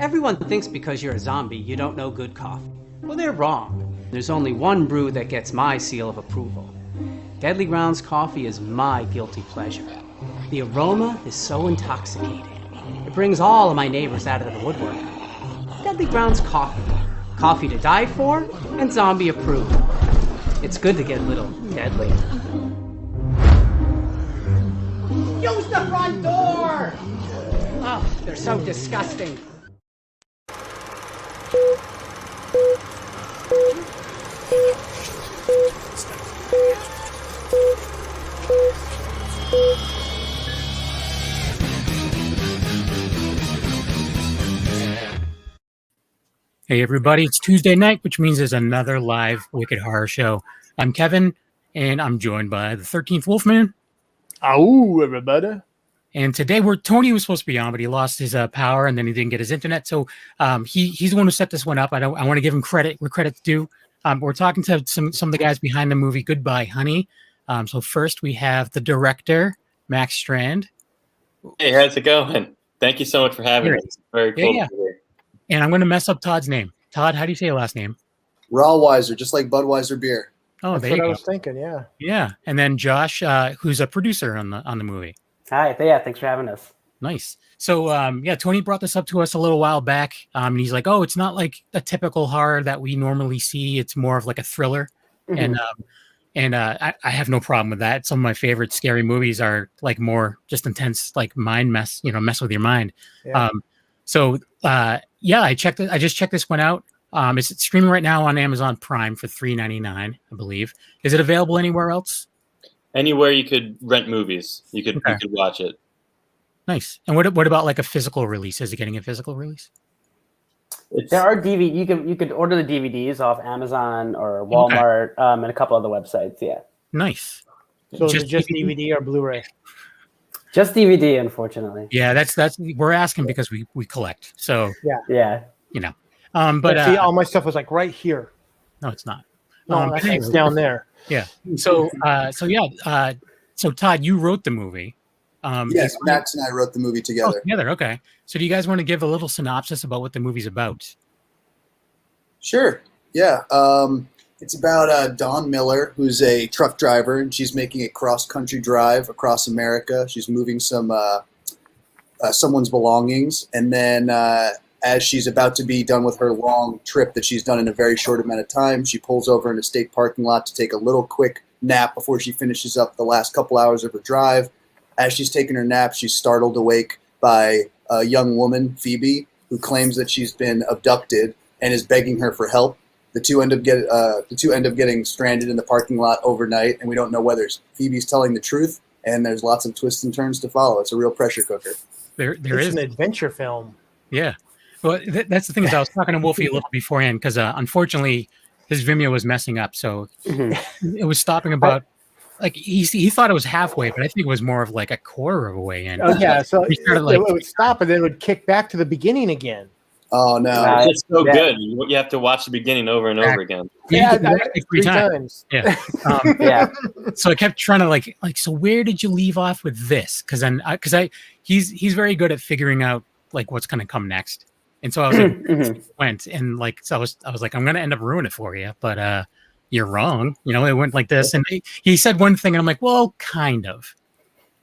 Everyone thinks because you're a zombie, you don't know good coffee. Well, they're wrong. There's only one brew that gets my seal of approval. Deadly Grounds coffee is my guilty pleasure. The aroma is so intoxicating. It brings all of my neighbors out of the woodwork. Deadly Grounds coffee. Coffee to die for and zombie approved. It's good to get a little deadly. Use the front door! Oh, they're so disgusting. Hey everybody, it's Tuesday night, which means there's another live Wicked Horror Show. I'm Kevin, and I'm joined by the 13th Wolfman. Ow, everybody. And today Tony was supposed to be on, but he lost his power and then he didn't get his internet. So he's the one who set this one up. I want to give him credit where credit's due. We're talking to some of the guys behind the movie Goodbye, Honey. So first we have the director, Max Strand. Hey, how's it going? Thank you so much for having us. Very cool. Yeah. And I'm going to mess up Todd's name. Todd, how do you say your last name? Rawiser, just like Budweiser beer. Oh, That's there you what go. I was thinking, yeah. Yeah, and then Josh, who's a producer on the movie. Hi, yeah, thanks for having us. Nice. So, Tony brought this up to us a little while back, and he's like, "Oh, it's not like a typical horror that we normally see. It's more of like a thriller." Mm-hmm. And I have no problem with that. Some of my favorite scary movies are like more just intense, like mind mess with your mind. Yeah. I just checked this one out. It's streaming right now on Amazon Prime for $3.99, I believe. Is it available anywhere else? Anywhere you could rent movies, you could watch it. Nice. And what about like a physical release? Is it getting a physical release? There are DVD. You could order the DVDs off Amazon or Walmart and a couple other websites. Yeah. Nice. So is it just DVD or Blu-ray? Just DVD, unfortunately. Yeah, that's we're asking because we collect. So yeah. But see, all my stuff was like right here. No, it's not. No, it's down there. Yeah. So Todd, you wrote the movie. Yes, Max and I wrote the movie together. Oh, together, okay. So do you guys want to give a little synopsis about what the movie's about? Sure. Yeah. It's about Dawn Miller, who's a truck driver, and she's making a cross-country drive across America. She's moving someone's belongings, and then as she's about to be done with her long trip that she's done in a very short amount of time, she pulls over in a state parking lot to take a little quick nap before she finishes up the last couple hours of her drive. As she's taking her nap, she's startled awake by a young woman, Phoebe, who claims that she's been abducted and is begging her for help. The two end up getting stranded in the parking lot overnight, and we don't know whether Phoebe's telling the truth. And there's lots of twists and turns to follow. It's a real pressure cooker. It's an adventure film. Yeah. Well, that's the thing is I was talking to Wolfie a little beforehand because unfortunately his Vimeo was messing up, so it was stopping about. Like he thought it was halfway, but I think it was more of like a quarter of a way in. Oh yeah, so he started, it would stop and then it would kick back to the beginning again. Oh no! It's so good. You have to watch the beginning over and over again. Yeah, like three times. Yeah. Yeah. So I kept trying to like. So where did you leave off with this? Because he's very good at figuring out like what's going to come next. And so I was like, I was like, I'm going to end up ruining it for you, but you're wrong. It went like this, and he said one thing, and I'm like, well, kind of,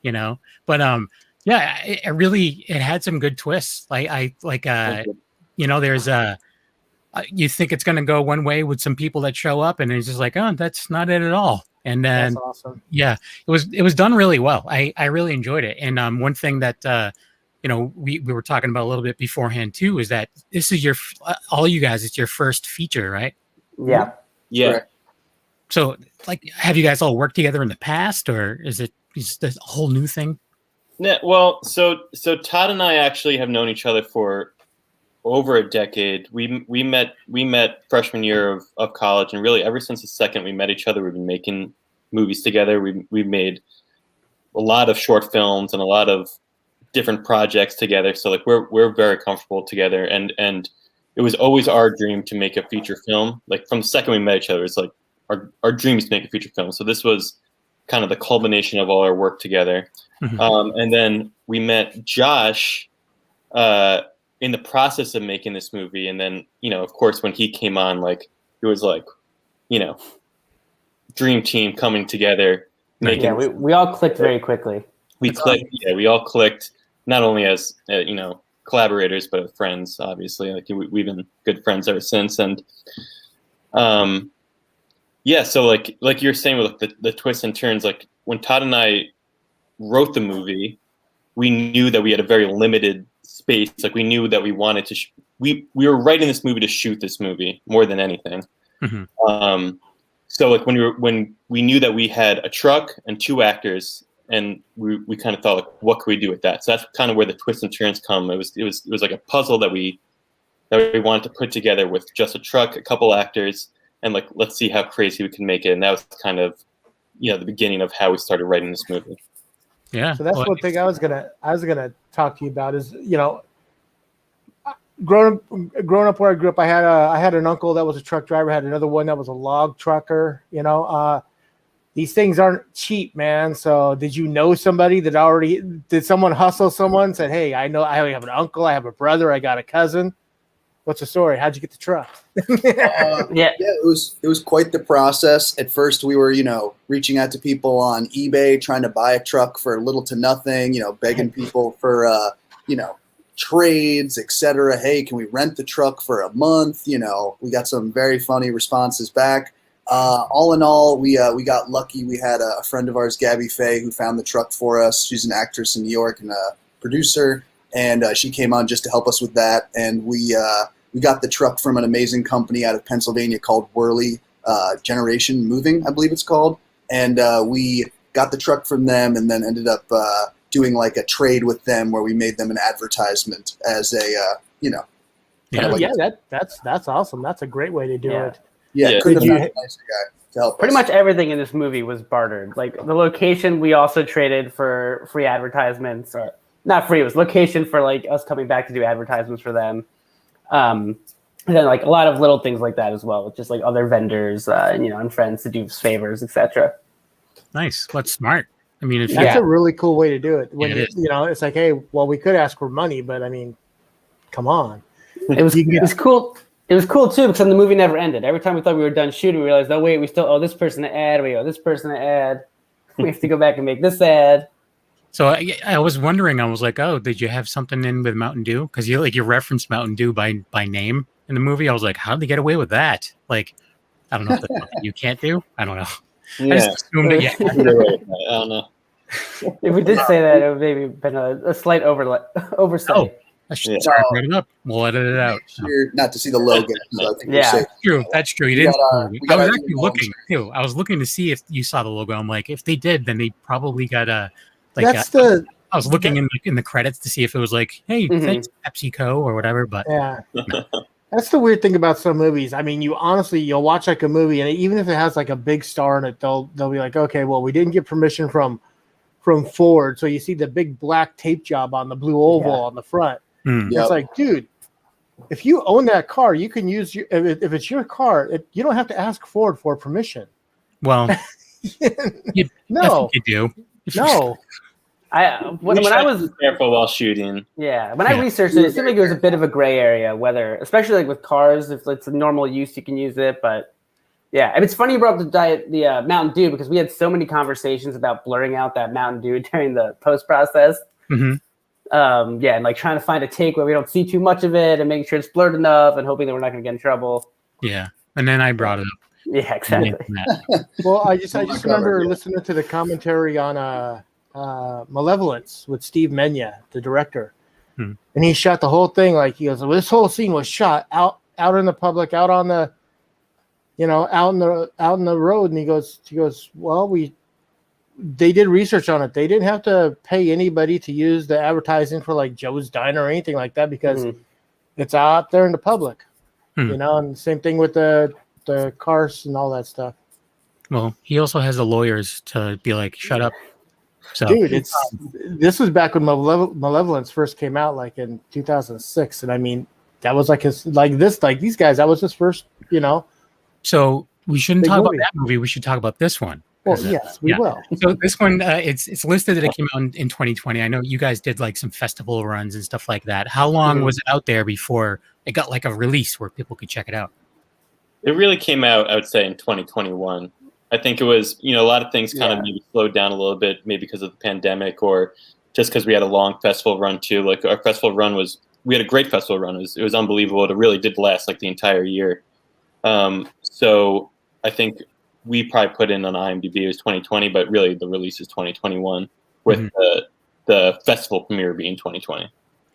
but it had some good twists. There's you think it's going to go one way with some people that show up, and it's just like, oh, that's not it at all. And then, that's awesome. Yeah, it was done really well. I really enjoyed it. And one thing that we were talking about a little bit beforehand too is that this is all you guys. It's your first feature, right? Yeah. Yeah. Correct. So, like, have you guys all worked together in the past, or is this a whole new thing? Yeah. Well, so Todd and I actually have known each other for over a decade. We met freshman year of college, and really ever since the second we met each other, we've been making movies together. We've made a lot of short films and a lot of different projects together. So like we're very comfortable together, and it was always our dream to make a feature film. Like from the second we met each other, it's like our dream is to make a feature film. So this was kind of the culmination of all our work together. Mm-hmm. And then we met Josh in the process of making this movie, and then of course when he came on, like it was like dream team coming together. Yeah, we all clicked very quickly. We all clicked, not only as collaborators, but friends. Obviously, like we've been good friends ever since. And so like you're saying with the twists and turns, like when Todd and I wrote the movie, we knew that we had a very limited space. Like we knew that we wanted to. We were writing this movie to shoot this movie more than anything. Mm-hmm. So like when we knew that we had a truck and 2 actors, and we kind of thought, like, what could we do with that? So that's kind of where the twists and turns come. It was like a puzzle that we wanted to put together with just a truck, a couple actors, and like let's see how crazy we can make it. And that was kind of the beginning of how we started writing this movie. Yeah. So that's one thing I was gonna talk to you about is growing up where I grew up, I had an uncle that was a truck driver. I had another one that was a log trucker. These things aren't cheap, man. So did you know somebody that did someone hustle someone, said, hey, I have an uncle, I have a brother, I got a cousin. What's the story? How'd you get the truck? It was quite the process. At first we were, reaching out to people on eBay, trying to buy a truck for little to nothing, begging people for, trades, etc. Hey, can we rent the truck for a month? We got some very funny responses back. All in all, we got lucky. We had a friend of ours, Gabby Faye, who found the truck for us. She's an actress in New York and a producer, and she came on just to help us with that. And we got the truck from an amazing company out of Pennsylvania called Worley Generation Moving, I believe it's called. And we got the truck from them, and then ended up doing like a trade with them where we made them an advertisement as a that's awesome. That's a great way to do it. Yeah, couldn't be a nicer guy to help Pretty us. much everything in this movie was bartered. Like the location, we also traded for free advertisements. Or not free, it was location for like us coming back to do advertisements for them. And then like a lot of little things like that as well, just like other vendors, and friends to do favors, etc. Nice. What's smart? I mean, that's a really cool way to do it. When Yeah, it's like, hey, well, we could ask for money, but I mean, come on. It was cool. It was cool too because the movie never ended. Every time we thought we were done shooting, we realized, oh wait, we still owe this person an ad. We owe this person an ad. We have to go back and make this ad. So I was wondering. I was like, oh, did you have something in with Mountain Dew? Because you referenced Mountain Dew by name in the movie. I was like, how did they get away with that? Like, I don't know if that's something you can't do. I don't know. Yeah. I just assumed it. Yeah. I don't know. If we did say that, it would maybe been a slight oversight. Oh, I should write it up. We'll edit it out. Here, not to see the logo. So I think we're safe. True. That's true. You didn't. We I got was our actually looking too. I was looking to see if you saw the logo. I'm like, if they did, then they probably got a. I was looking in the credits to see if it was like, hey, thanks PepsiCo or whatever. But yeah, that's the weird thing about some movies. I mean, you'll watch like a movie, and even if it has like a big star in it, they'll be like, okay, well, we didn't get permission from Ford, so you see the big black tape job on the blue oval on the front. It's like, dude, if you own that car, you can use if it's your car, you don't have to ask Ford for permission. Well, no, you do. No. When I was careful while shooting. Yeah, when I researched it, it seemed like it was a bit of a gray area, whether, especially like with cars, if it's a normal use, you can use it. But yeah, and it's funny you brought up the Mountain Dew because we had so many conversations about blurring out that Mountain Dew during the post process. Mm-hmm. And like trying to find a take where we don't see too much of it and making sure it's blurred enough and hoping that we're not going to get in trouble. Yeah, and then I brought it up. Yeah, exactly. Well, I just remember listening to the commentary on Malevolence with Steve Menya, the director, and he shot the whole thing. Like he goes, well, this whole scene was shot out in the public, out on the, out in the road. And he goes, well, they did research on it. They didn't have to pay anybody to use the advertising for like Joe's Diner or anything like that because it's out there in the public, and same thing with the cars and all that stuff. Well, he also has the lawyers to be like, shut up. So, dude, this was back when Malevolence first came out, like in 2006, and I mean that was like these guys. That was his first, So we shouldn't big talk movie. about that movie. We should talk about this one Well, yes, we will. So this one, it's listed that it came out in 2020. I know you guys did like some festival runs and stuff like that. How long was it out there before it got like a release where people could check it out? It really came out, I would say, in 2021. I think it was, a lot of things kind of maybe slowed down a little bit, maybe because of the pandemic or just because we had a long festival run too. Like our festival run we had a great festival run. It was unbelievable. It really did last like the entire year. So I think we probably put in on IMDb it was 2020, but really the release is 2021 with the festival premiere being 2020.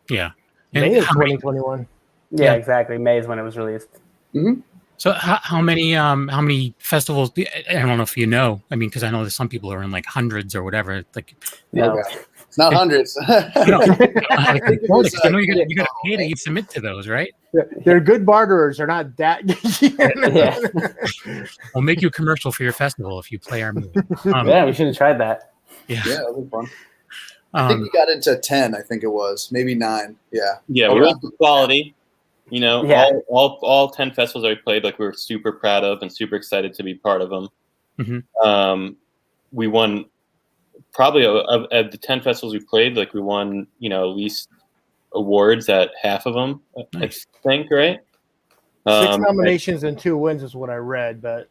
Yeah. May of 2021. Yeah, exactly. May is when it was released. Mm-hmm. So how many festivals? I don't know if you know. I mean, because I know that some people are in like hundreds or whatever. Like, No. It's not hundreds. I know you got to pay to submit to those, right? They're good barterers. They're not that. We'll make you a commercial for your festival if you play our movie. Yeah, we should have tried that. Yeah, that was fun. I think we got into 10. I think it was maybe 9. Yeah. Yeah, we went for quality. All 10 festivals that we played, like we were super proud of and super excited to be part of them. Mm-hmm. We won probably of the 10 festivals we played, like we won, at least awards at half of them. Nice. I think, right? 6 nominations and 2 wins is what I read, but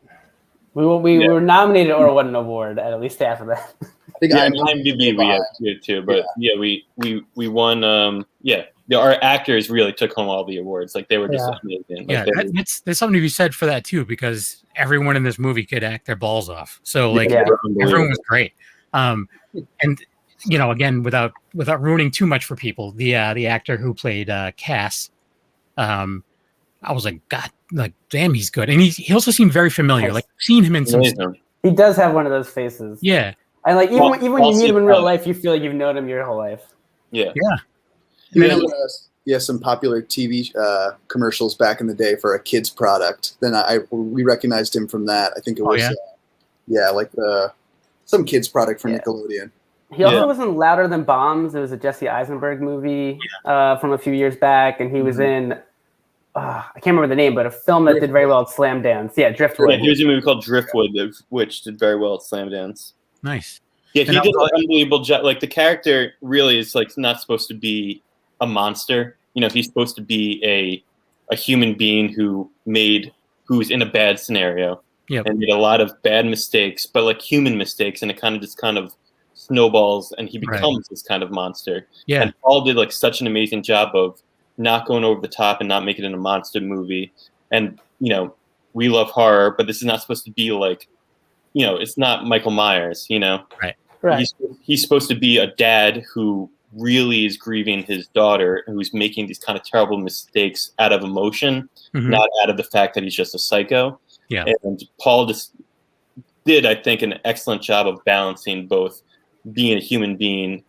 we were nominated or won an award at least half of that. I think IMDb we had too, but we won. Our actors really took home all the awards. Like they were just amazing. Yeah, there's something to be said for that too, because everyone in this movie could act their balls off. So everyone was great. And again, without ruining too much for people, the actor who played Cass, I was like, God, like damn, he's good, and he also seemed very familiar. Yes. Like I've seen him in some stuff. He does have one of those faces. Yeah, and like even when you meet him in real life, you feel like you've known him your whole life. Yeah. Some popular TV commercials back in the day for a kids product. Then we recognized him from that. I think it was some kids product for Nickelodeon. He also was in Louder Than Bombs. It was a Jesse Eisenberg movie from a few years back, and he was in I can't remember the name, but a film that did very well at Slam Dance. Yeah, Driftwood. Yeah, he was in a movie called Driftwood, which did very well at Slam Dance. Nice. Yeah, he did an unbelievable job. Like the character really is like not supposed to be a monster. He's supposed to be a human being who's in a bad scenario and made a lot of bad mistakes, but like human mistakes, and it kind of snowballs, and he becomes this kind of monster. Yeah, and Paul did like such an amazing job of not going over the top and not making it a monster movie. And we love horror, but this is not supposed to be like, it's not Michael Myers. Right. He's supposed to be a dad who really is grieving his daughter, who's making these kind of terrible mistakes out of emotion, not out of the fact that he's just a psycho. Yeah. And Paul just did, I think, an excellent job of balancing both being a human being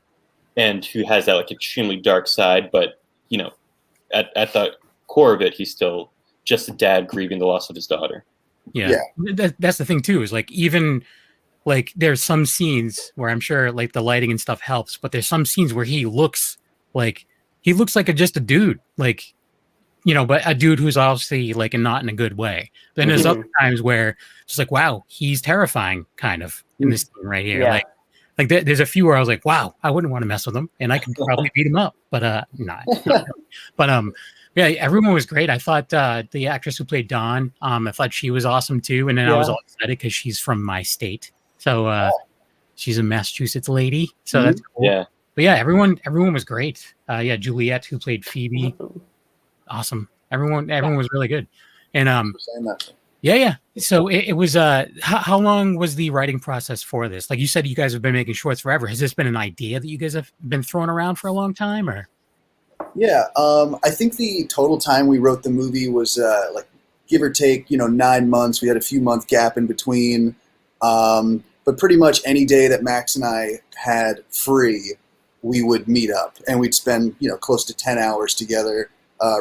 and who has that like extremely dark side, but at the core of it, he's still just a dad grieving the loss of his daughter. Yeah. That's the thing too, is like, even like there's some scenes where I'm sure like the lighting and stuff helps, but there's some scenes where he looks like just a dude, like, but a dude who's obviously like not in a good way. Then there's other times where it's like, wow, he's terrifying kind of in this scene right here. Yeah. Like there's a few where I was like, wow, I wouldn't want to mess with him, and I could probably beat him up, but not. But everyone was great. I thought the actress who played Dawn, I thought she was awesome too, and then I was all excited because she's from my state, so she's a Massachusetts lady, so that's cool. Yeah, but everyone was great. Juliet, who played Phoebe, awesome. Everyone was really good, and So it was. How long was the writing process for this? Like you said, you guys have been making shorts forever. Has this been an idea that you guys have been throwing around for a long time, or? Yeah, I think the total time we wrote the movie was like give or take, 9 months. We had a few month gap in between, but pretty much any day that Max and I had free, we would meet up and we'd spend close to 10 hours together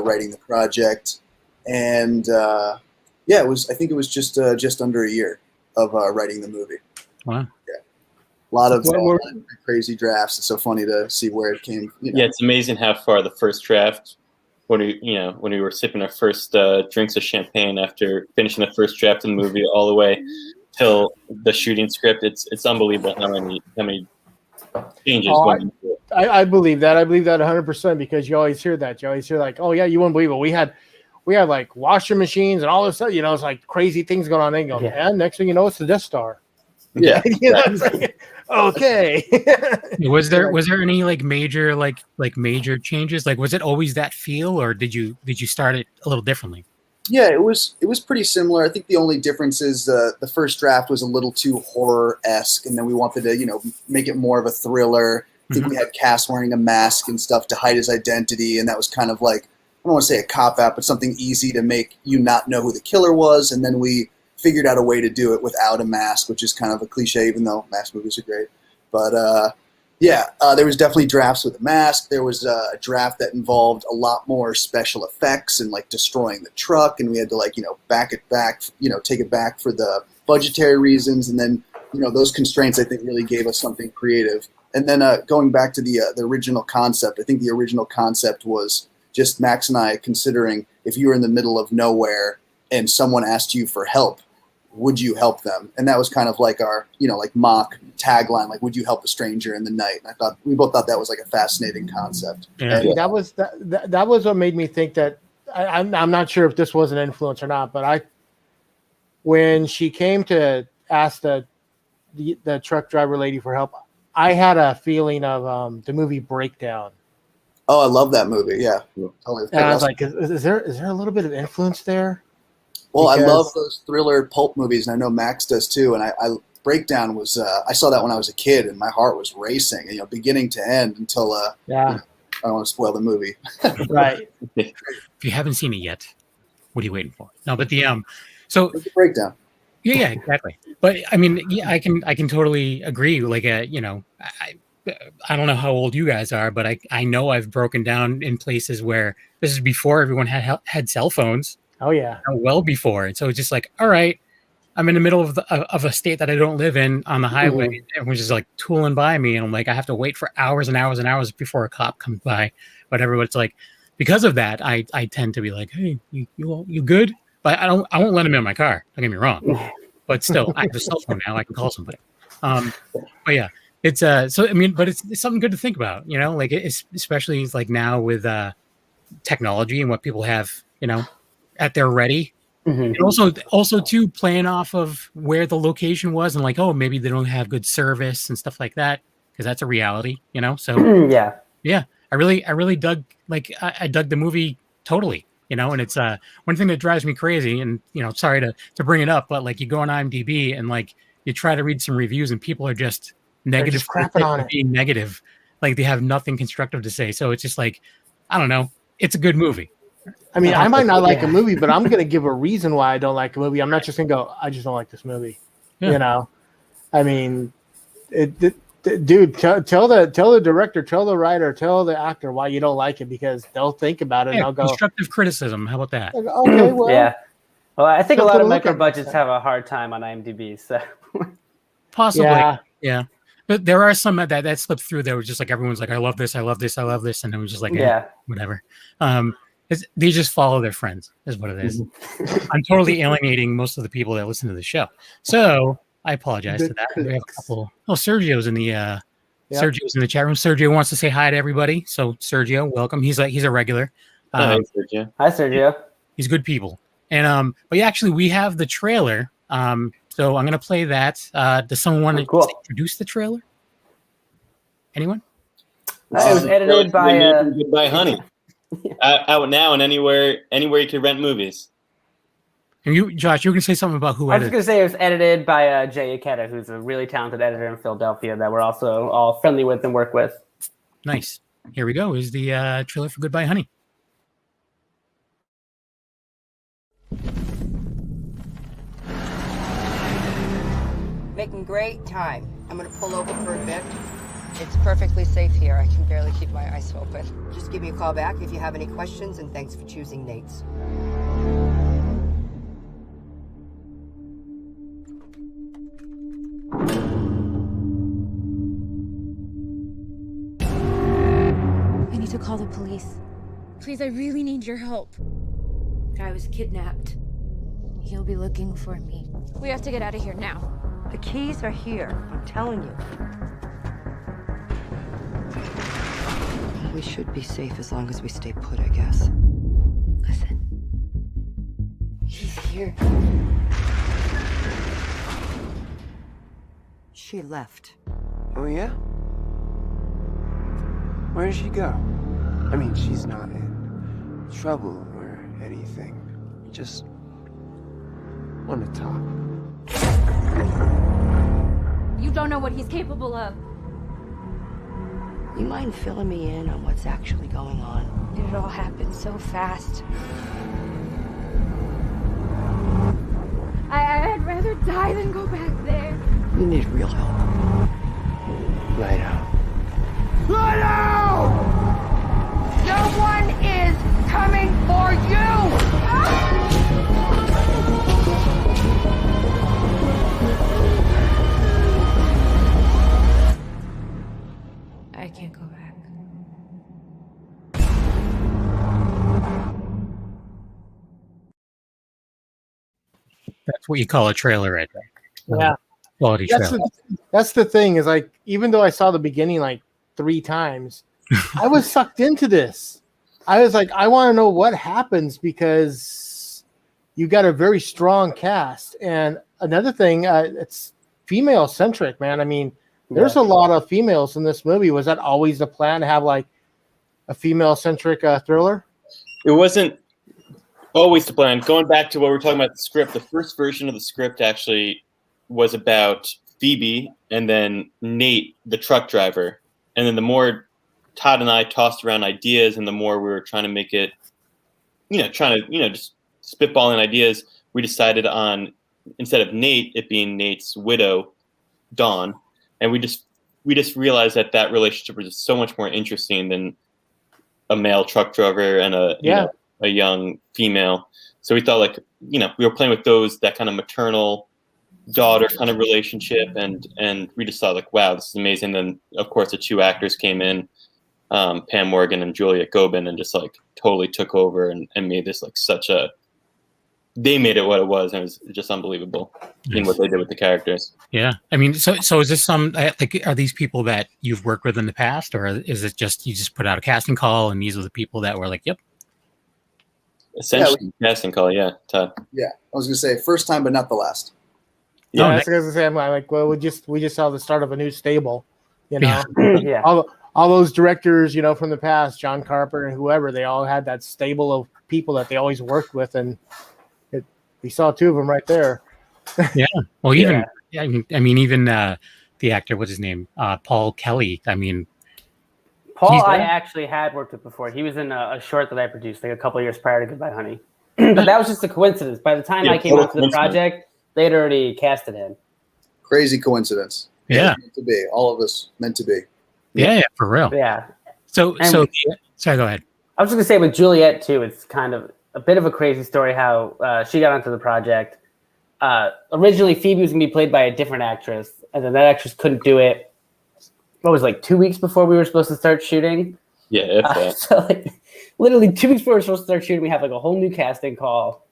writing the project, and. I think it was just under a year of writing the movie. Wow. Yeah. A lot of crazy drafts. It's so funny to see where it came. Yeah, it's amazing how far the first draft, when we were sipping our first drinks of champagne after finishing the first draft of the movie, all the way till the shooting script. It's unbelievable how many changes went into it. I believe that. I believe that 100% because you always hear that. You always hear like, oh yeah, you wouldn't believe it. We had like washing machines and all this stuff. It's like crazy things going on. And go, and next thing you know, it's the Death Star. Yeah. It's like, okay. Was there any like major major changes? Like, was it always that feel, or did you start it a little differently? Yeah, it was pretty similar. I think the only difference is the first draft was a little too horror-esque, and then we wanted to make it more of a thriller. I think we had Cass wearing a mask and stuff to hide his identity, and that was kind of like, I don't want to say a cop-out, but something easy to make you not know who the killer was. And then we figured out a way to do it without a mask, which is kind of a cliche, even though mask movies are great. But there was definitely drafts with a mask. There was a draft that involved a lot more special effects and like destroying the truck, and we had to back it back, take it back for the budgetary reasons. And then those constraints I think really gave us something creative. And then going back to the original concept, I think the original concept was just Max and I considering if you were in the middle of nowhere and someone asked you for help, would you help them? And that was kind of like our, mock tagline, like, would you help a stranger in the night? And we both thought that was like a fascinating concept. Yeah. And that was what made me think that I'm not sure if this was an influence or not, but when she came to ask the truck driver lady for help, I had a feeling of the movie Breakdown. Oh, I love that movie. Yeah. Totally. And I was like, is there a little bit of influence there? Well, I love those thriller pulp movies, and I know Max does too. And I Breakdown was I saw that when I was a kid, and my heart was racing, beginning to end until I don't want to spoil the movie. Right. If you haven't seen it yet, what are you waiting for? No, but so Breakdown. Yeah, exactly. But I mean, I can totally agree. Like, I don't know how old you guys are, but I know I've broken down in places where this is before everyone had cell phones. Oh yeah, well before. And so it's just like, all right, I'm in the middle of a state that I don't live in on the highway. And everyone's just like tooling by me, and I'm like, I have to wait for hours and hours and hours before a cop comes by. Whatever. But it's like, because of that, I tend to be like, hey, you good? But I won't let him in my car. Don't get me wrong. But still, I have a cell phone now. I can call somebody. But yeah, it's so I mean, but it's something good to think about. Like it's especially like now with technology and what people have, at their ready. And also too, playing off of where the location was and like, oh, maybe they don't have good service and stuff like that, because that's a reality, So yeah, I really dug I dug the movie totally. And it's one thing that drives me crazy, and sorry to bring it up, but like you go on IMDb and like you try to read some reviews and people are just negative, just crapping on it, being negative, like they have nothing constructive to say. So it's just like, I don't know, it's a good movie. I mean, I might not like a movie, but I'm gonna give a reason why I don't like a movie. I'm not just gonna go, I just don't like this movie. Yeah. I mean, dude, tell the director, tell the writer, tell the actor why you don't like it, because they'll think about it and they'll go, constructive criticism. How about that? Okay, well, yeah. Well, I think a lot of micro budgets have a hard time on IMDb. So possibly, yeah. But there are some that slipped through. That was just like everyone's like, I love this, I love this, I love this, and it was just like, whatever. They just follow their friends, is what it is. I'm totally alienating most of the people that listen to the show, so I apologize to that. We have a couple. Oh, Sergio's in the Sergio's in the chat room. Sergio wants to say hi to everybody. So Sergio, welcome. He's a regular. Hi, Sergio. Hi, Sergio. He's good people. And but yeah, actually, we have the trailer. So I'm gonna play that. Does someone want to introduce the trailer? Anyone? It was edited by Goodbye Honey. Out now and anywhere you can rent movies. And you, Josh, you were gonna say something about who I was edited. gonna say it was edited by Jay Ikeda, who's a really talented editor in Philadelphia that we're also all friendly with and work with. Nice. Here we go. Is the trailer for Goodbye Honey. Making great time. I'm gonna pull over for a bit. It's perfectly safe here. I can barely keep my eyes open. Just give me a call back if you have any questions, and thanks for choosing Nate's. I need to call the police. Please, I really need your help. Guy was kidnapped. He'll be looking for me. We have to get out of here now. The keys are here. I'm telling you. We should be safe as long as we stay put, I guess. Listen. He's here. She left. Oh, yeah? Where did she go? I mean, she's not in trouble or anything. Just want to talk. You don't know what he's capable of. You mind filling me in on what's actually going on? It all happened so fast. I'd rather die than go back there. You need real help. Light out. Light out! No one is coming for you! I can't go back. That's what you call a trailer, I think. Yeah. Quality trailer. That's the thing is like, even though I saw the beginning like 3 times, I was sucked into this. I was like, I want to know what happens because you got a very strong cast. And another thing, it's female centric, man. I mean, there's a lot of females in this movie. Was that always the plan to have like a female centric thriller? It wasn't always the plan. Going back to what we were talking about the script, the first version of the script actually was about Phoebe and then Nate, the truck driver. And then the more Todd and I tossed around ideas and the more we were trying to make it, just spitballing ideas, we decided on, instead of Nate, it being Nate's widow, Dawn. And we just realized that relationship was just so much more interesting than a male truck driver and a young female. So we thought we were playing with that kind of maternal daughter kind of relationship, and we just thought wow, this is amazing. Then of course the 2 actors came in, Pam Morgan and Juliet Gobin, and just totally took over and made this they made it what it was, and it was just unbelievable in what they did with the characters. Yeah, I mean, so is this are these people that you've worked with in the past, or is it just you just put out a casting call and these are the people that were yep? Essentially, casting call, yeah, Todd. Yeah, I was gonna say first time, but not the last. Yeah, that's what I was gonna say. I'm like, well, we just saw the start of a new stable, Yeah. all those directors, from the past, John Carpenter and whoever, they all had that stable of people that they always worked with, and we saw 2 of them right there. Yeah. Well, even even the actor, what's his name, Paul Kelly. I mean, Paul, I actually had worked with before. He was in a short that I produced a couple of years prior to Goodbye Honey. But that was just a coincidence. By the time I came onto the project, they'd already casted him. Crazy coincidence. Yeah. Meant to be. All of us meant to be. Yeah, for real. Yeah. So sorry, go ahead. I was just gonna say with Juliet too, it's kind of a bit of a crazy story how she got onto the project. Originally, Phoebe was gonna be played by a different actress, and then that actress couldn't do it. What was 2 weeks before we were supposed to start shooting? Yeah. So literally 2 weeks before we were supposed to start shooting, we have a whole new casting call,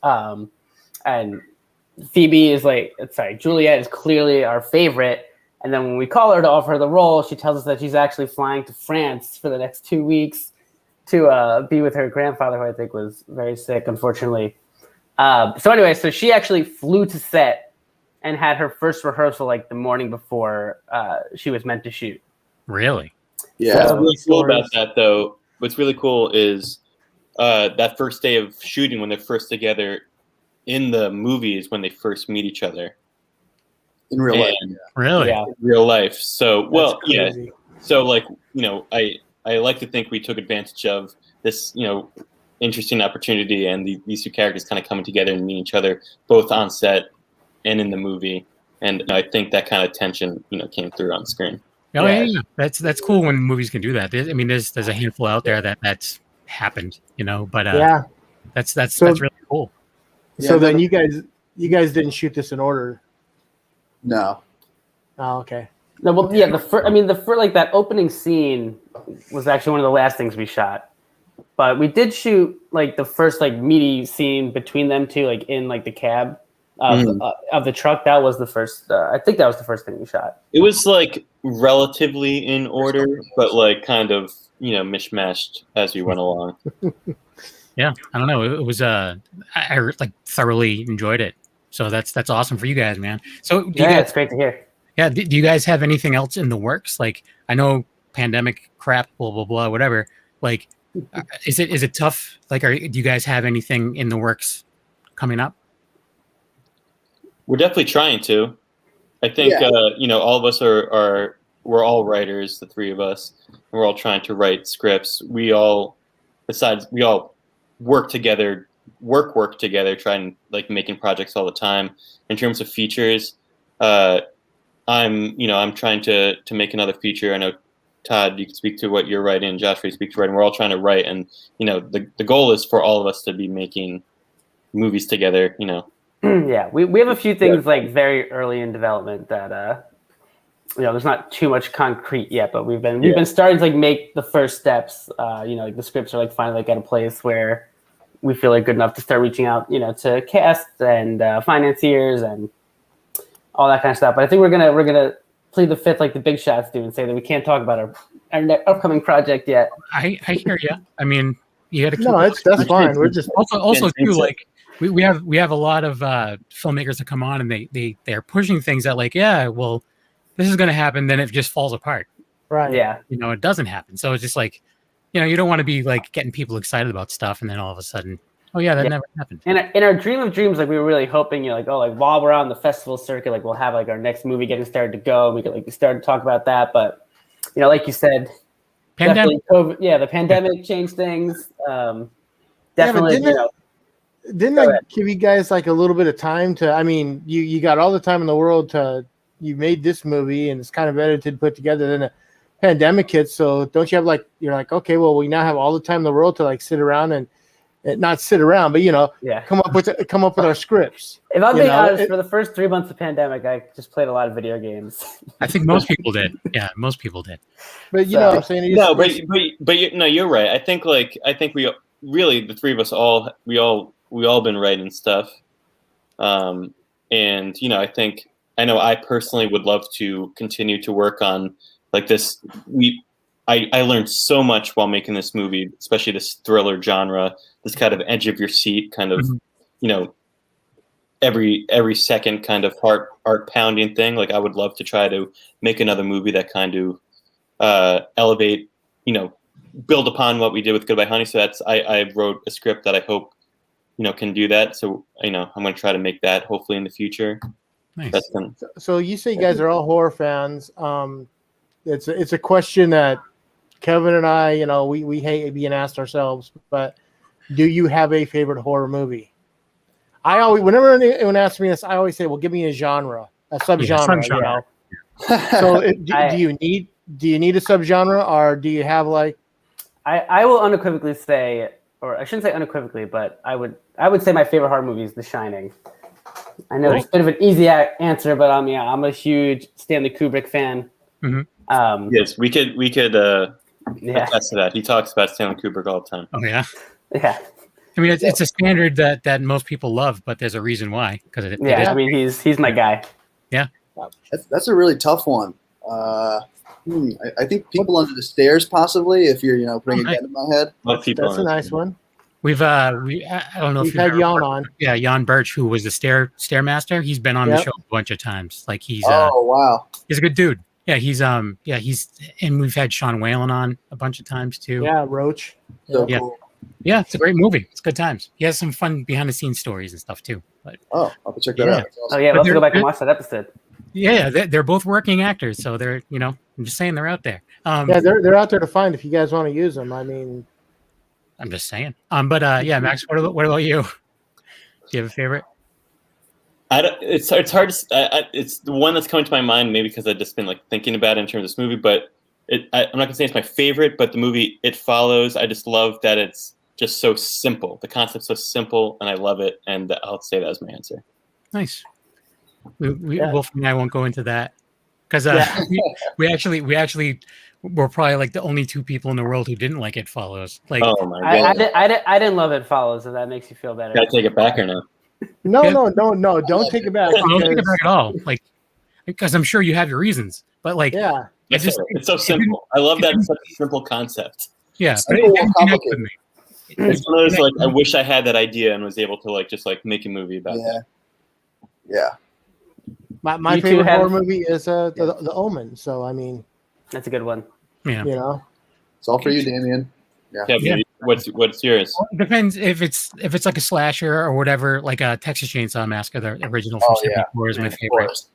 and Phoebe is Juliet is clearly our favorite. And then when we call her to offer her the role, she tells us that she's actually flying to France for the next 2 weeks to be with her grandfather, who I think was very sick, unfortunately. So she actually flew to set and had her first rehearsal the morning before she was meant to shoot. Really? Yeah. What's really cool about that, though, what's really cool is that first day of shooting, when they're first together in the movies, when they first meet each other. In real life. Really? Yeah. In real life. So, Crazy. So, I like to think we took advantage of this, interesting opportunity and these 2 characters kind of coming together and meeting each other both on set and in the movie. And I think that kind of tension, came through on screen. Oh yeah. That's cool when movies can do that. I mean, there's a handful out there that's happened, but that's really cool. So then you guys didn't shoot this in order. No. Oh, okay. No, well, yeah. The first that opening scene was actually one of the last things we shot. But we did shoot like the first like meaty scene between them two, like in like the cab of the truck. That was the first. I think that was the first thing we shot. It was like relatively in order, but like kind of mishmashed as we went along. Yeah, I don't know. It was I like thoroughly enjoyed it. So that's awesome for you guys, man. So do you guys, it's great to hear. Yeah, do you guys have anything else in the works? Like, I know pandemic crap, blah blah blah, whatever. Like, is it tough? Like, do you guys have anything in the works coming up? We're definitely trying to. I think all of us we're all writers, the three of us, and we're all trying to write scripts. We all work together, trying like making projects all the time. In terms of features, I'm trying to make another feature. I know Todd, you can speak to what you're writing, Joshua, you speak to writing. We're all trying to write, and the goal is for all of us to be making movies together. Yeah, we have a few things like very early in development that there's not too much concrete yet, but we've been starting to like make the first steps. Like the scripts are like finally like at a place where we feel like good enough to start reaching out, to cast and financiers and all that kind of stuff. But I think we're gonna plead the fifth like the big shots do and say that we can't talk about our upcoming project yet. I hear you. I mean, you got to. No, that's fine. We're just also too like we have a lot of filmmakers that come on and they are pushing things that like well, this is going to happen, then it just falls apart. Right. Yeah. It doesn't happen. So it's just like, you don't want to be like getting people excited about stuff and then all of a sudden, oh yeah, that never happened. And in our dream of dreams, like we were really hoping, while we're on the festival circuit, like we'll have like our next movie getting started to go. And we could like start to talk about that. But, like you said, pandemic. COVID, the pandemic changed things. Definitely, didn't that give you guys like a little bit of time to, I mean, you got all the time in the world you made this movie and it's kind of edited, put together, then the pandemic hits. So don't you have like, you're like, okay, well, we now have all the time in the world to like sit around and not sit around, but come up with our scripts. If I'm being honest, for the first 3 months of pandemic, I just played a lot of video games. I think most people did. Yeah, most people did. But you know what I'm saying? You're right. I think we really, the three of us we all been writing stuff. And I know I personally would love to continue to work on like this. I learned so much while making this movie, especially this thriller genre, this kind of edge of your seat kind of, every second kind of heart pounding thing. Like I would love to try to make another movie that kind of elevate, build upon what we did with Goodbye Honey. So I wrote a script that I hope, can do that. So, I'm going to try to make that hopefully in the future. Nice. So you say you guys are all horror fans. It's a question that Kevin and I, we hate being asked ourselves, but do you have a favorite horror movie? Whenever anyone asks me this, I always say, well, give me a genre, a subgenre. So do you need a subgenre, or do you have like? I will unequivocally say, or I shouldn't say unequivocally, but I would say my favorite horror movie is The Shining. I know it's a bit of an easy answer, but I'm a huge Stanley Kubrick fan. Mm-hmm. Yes, we could attest to that. He talks about Stanley Kubrick all the time. Oh yeah. Yeah. I mean, it's a standard that most people love, but there's a reason why. I mean, he's my guy. Yeah. That's a really tough one. I think People Under the Stairs, possibly, if you're putting a gun in my head. That's a nice one. I don't know if you've had Jan on. Yeah, Jan Birch, who was the Stairmaster. He's been on the show a bunch of times. Like he's wow, he's a good dude. Yeah, he's and we've had Sean Whalen on a bunch of times too. Yeah, Roach. So cool. Yeah, it's a great movie. It's good times. He has some fun behind the scenes stories and stuff too. But I'll have to check that out. Oh yeah, let's go back and watch that episode. Yeah, they're both working actors, so they're I'm just saying they're out there. They're out there to find if you guys want to use them. I mean, I'm just saying. But Max, what about you? Do you have a favorite? It's hard to. It's the one that's coming to my mind, maybe because I've just been like thinking about it in terms of this movie. But I'm not gonna say it's my favorite, but the movie It Follows. I just love that it's just so simple. The concept's so simple, and I love it. And I'll say that as my answer. Nice. Wolf and I won't go into that because we actually we're probably like the only two people in the world who didn't like It Follows. Like, Oh my god! I didn't love It Follows, so that makes you feel better. Gotta take it back or no? No, Yeah. no, don't take it back. I don't take it because- back at all. Like, because I'm sure you have your reasons, but like, Yeah, It's so simple. I love that it's such a simple concept. yeah, but Simple it or didn't connect with complicated? me. It's one of those like I wish I had that idea and was able to like just like make a movie about that. Yeah. my You two favorite have- horror movie is the Omen. So I mean, That's a good one. Yeah, you know, It's all for you, Damien. Yeah, but what's yours? it depends if it's like a slasher or whatever, like a Texas Chainsaw Massacre, the original from Oh, yeah. '74 is my Of favorite. course.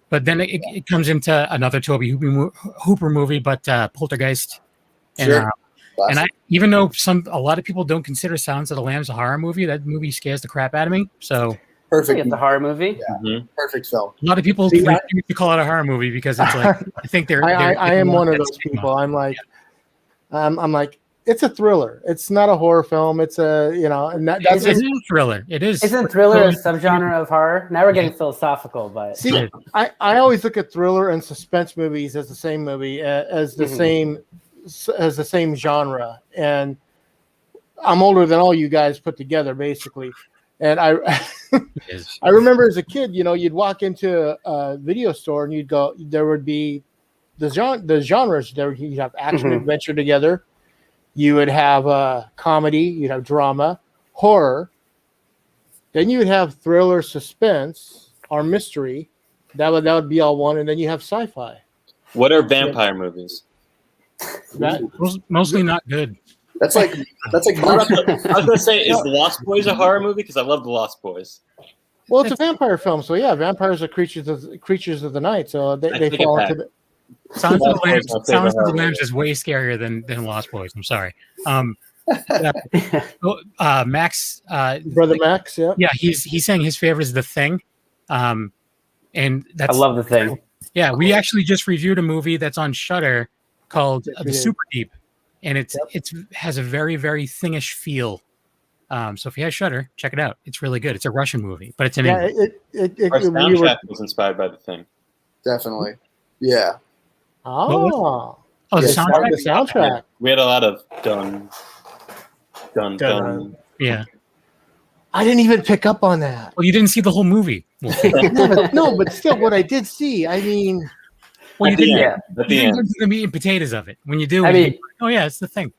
But then it comes into another Toby Hooper movie, but Poltergeist. And, Sure. and I, even though a lot of people don't consider Silence of the Lambs a horror movie, that movie scares the crap out of me. So I think Perfect. it's a horror movie. Perfect film. a lot of people See, refuse to call it a horror movie because it's like I think they're. I am one of those people. I'm like, I'm like, it's a thriller. It's not a horror film. It's a and that's It's a thriller. It is. Isn't thriller a subgenre of horror? Now we're getting philosophical, but See, I always look at thriller and suspense movies as the same movie, as the same genre. And I'm older than all you guys put together, basically. And I remember as a kid, you'd walk into a video store and you'd go, there would be the genres. There you'd have action adventure together. You would have comedy. You'd have drama, horror. Then you would have thriller, suspense, or mystery. That would be all one, and then you have sci-fi. What are vampire movies? Mostly not good. That's like I was gonna say, is The Lost Boys a horror movie? Because I love The Lost Boys. Well, it's a vampire film, so yeah, vampires are creatures of the night, so they take it fall back. into the. Silence of the Lost Boys is my favorite horror Lambs movie. is way scarier than Lost Boys. I'm sorry. Max, Brother Max, yeah. yeah, he's saying his favorite is The Thing, and that's I love The Thing. Yeah, we actually just reviewed a movie that's on Shudder called Yes, we The did. Super Deep, and it has a very very thingish feel. So if you have Shudder, check it out. It's really good. It's a Russian movie, but it's in Yeah, English. Our we soundtrack were, was inspired by The Thing. definitely. Yeah. Oh, the the soundtrack. soundtrack. We had a lot of dun. Yeah. I didn't even pick up on that. Well, you didn't see the whole movie. No, but still, what I did see, I mean, Well, At you the didn't. end. At You the didn't end. go to the meat and potatoes of it. When you do, I mean- oh yeah, it's The Thing.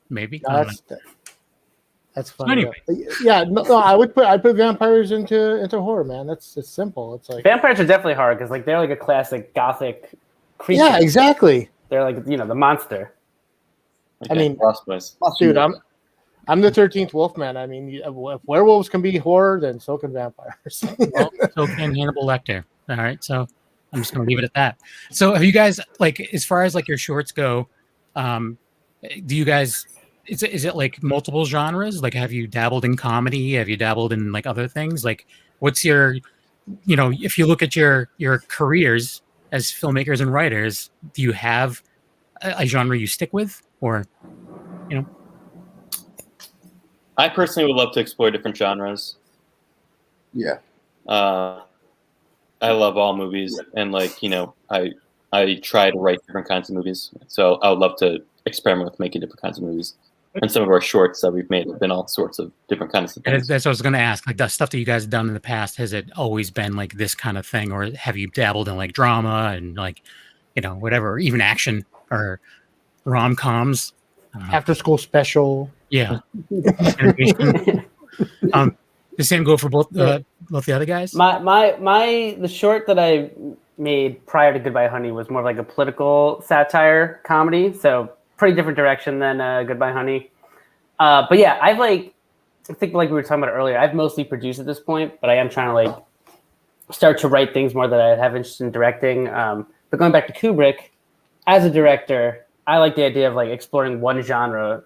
Maybe. I don't know. that's fine. Anyway. Yeah, no, I'd put vampires into horror, man. It's simple. It's like Vampires are definitely horror because they're like a classic gothic creature. yeah, exactly. They're like the monster. I mean, Lost Boys. dude, I'm the 13th Wolfman. I mean, if werewolves can be horror, then so can vampires. Well, so can Hannibal Lecter. All right, so I'm just gonna leave it at that. So have you guys, like, as far as like your shorts go, do you guys? Is it like multiple genres? Like, have you dabbled in comedy? Have you dabbled in like other things? Like, what's your, if you look at your careers as filmmakers and writers, do you have a genre you stick with, or I personally would love to explore different genres. Yeah. I love all movies, and I try to write different kinds of movies. So I would love to experiment with making different kinds of movies. And some of our shorts that we've made have been all sorts of different kinds of And things. that's what I was going to ask. Like the stuff that you guys have done in the past, has it always been like this kind of thing, or have you dabbled in like drama and like, whatever, or even action or rom-coms? After school special. Yeah. The same go for both the other guys. The short that I made prior to Goodbye Honey was more like a political satire comedy. So pretty different direction than Goodbye Honey. But yeah, I think like we were talking about earlier, I've mostly produced at this point, but I am trying to like start to write things more that I have interest in directing. But going back to Kubrick, as a director, I like the idea of like exploring one genre,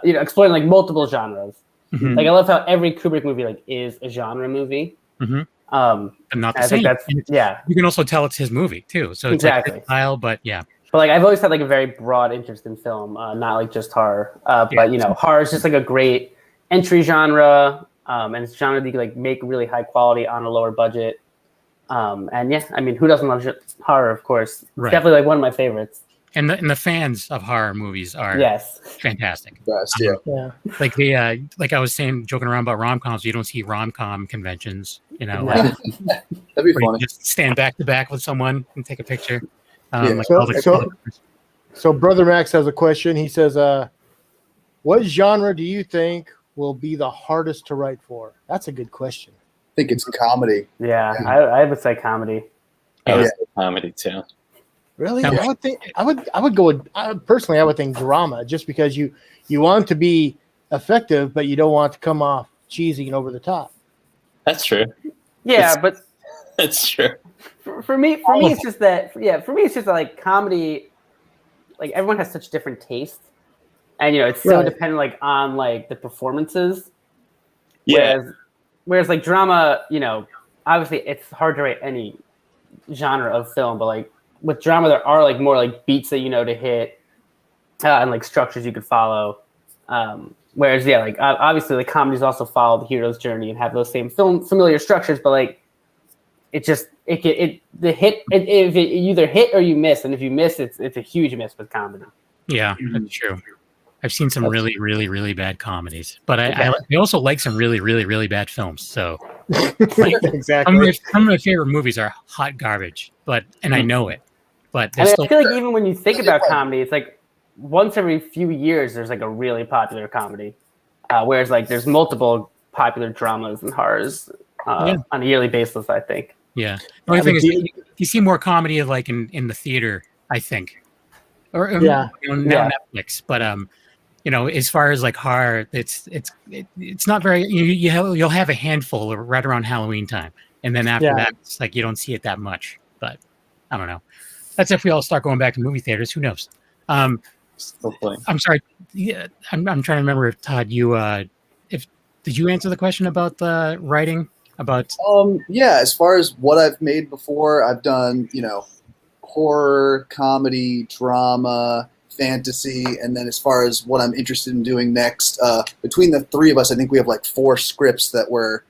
exploring like multiple genres. Mhm. Like I love how every Kubrick movie like is a genre movie. Mhm. But not the I think same. that's And yeah. You can also tell it's his movie too. So it's Exactly. like his style, but yeah. But like I've always had like a very broad interest in film, not like just horror. But horror is just like a great entry genre, and it's a genre that you can like make really high quality on a lower budget. And yeah, I mean, who doesn't love horror? Of course, it's Right. definitely like one of my favorites. And the fans of horror movies are Yes. fantastic. Best, yeah. Yeah. Like the like I was saying, joking around about rom-coms, you don't see rom-com conventions, you know. Yeah. That'd be Where you funny. just stand back to back with someone and take a picture. Yeah. Like So- all the- so- So Brother Max has a question. He says, what genre do you think will be the hardest to write for? That's a good question. I think it's comedy. Yeah, I would say comedy. I would Yeah. say comedy too. Really? Now- I would think I would go with personally I would think drama, just because you want to be effective, but you don't want to come off cheesy and over the top. That's true. Yeah, but That's true. for me, it's just that. Yeah, for me, it's just that, like comedy. Like everyone has such different tastes, and it's so Right. dependent like on like the performances. Yeah. Whereas like drama, obviously it's hard to write any genre of film, but like with drama, there are like more like beats that to hit, and like structures you could follow. Whereas like obviously like comedies also follow the hero's journey and have those same familiar structures, but like if you either hit or you miss, and if you miss, it's a huge miss with comedy. Yeah, that's true. I've seen some really, really, really bad comedies, but I also like some really, really, really bad films. So Exactly. some of my favorite movies are hot garbage, and I know it. But I there's feel like even when you think about comedy, it's like once every few years there's like a really popular comedy, whereas like there's multiple popular dramas and horrors on a yearly basis, I think. Yeah. The only thing is, you see more comedy like in the theater, I think, or now Netflix. But as far as like horror, it's not very. You'll have a handful right around Halloween time, and then after that, it's like you don't see it that much. But I don't know. That's if we all start going back to movie theaters. Who knows? Hopefully. I'm sorry. Yeah, I'm trying to remember if Todd, did you answer the question about the writing? About Yeah, as far as what I've made before, I've done, horror, comedy, drama, fantasy, and then as far as what I'm interested in doing next, between the three of us, I think we have like 4 scripts that we're,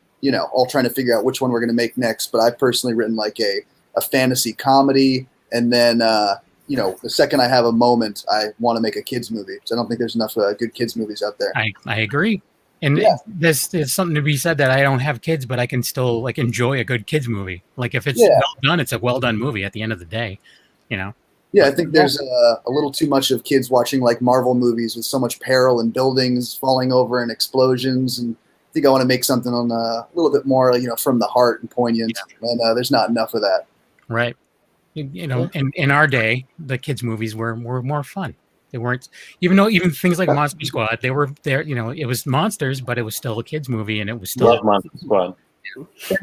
all trying to figure out which one we're going to make next. But I've personally written like a fantasy comedy, and then the second I have a moment, I want to make a kids movie. So I don't think there's enough good kids movies out there. I agree. And there's something to be said that I don't have kids, but I can still like enjoy a good kids movie. Like if it's well done, it's a well done movie at the end of the day, Yeah, I think there's a little too much of kids watching like Marvel movies with so much peril and buildings falling over and explosions. And I think I want to make something on a little bit more, from the heart and poignant. Yeah. And there's not enough of that. Right. In our day, the kids movies were more fun. They weren't, even things like Monster Squad, they were there, it was monsters, but it was still a kids movie, and it was still Love Monster Squad.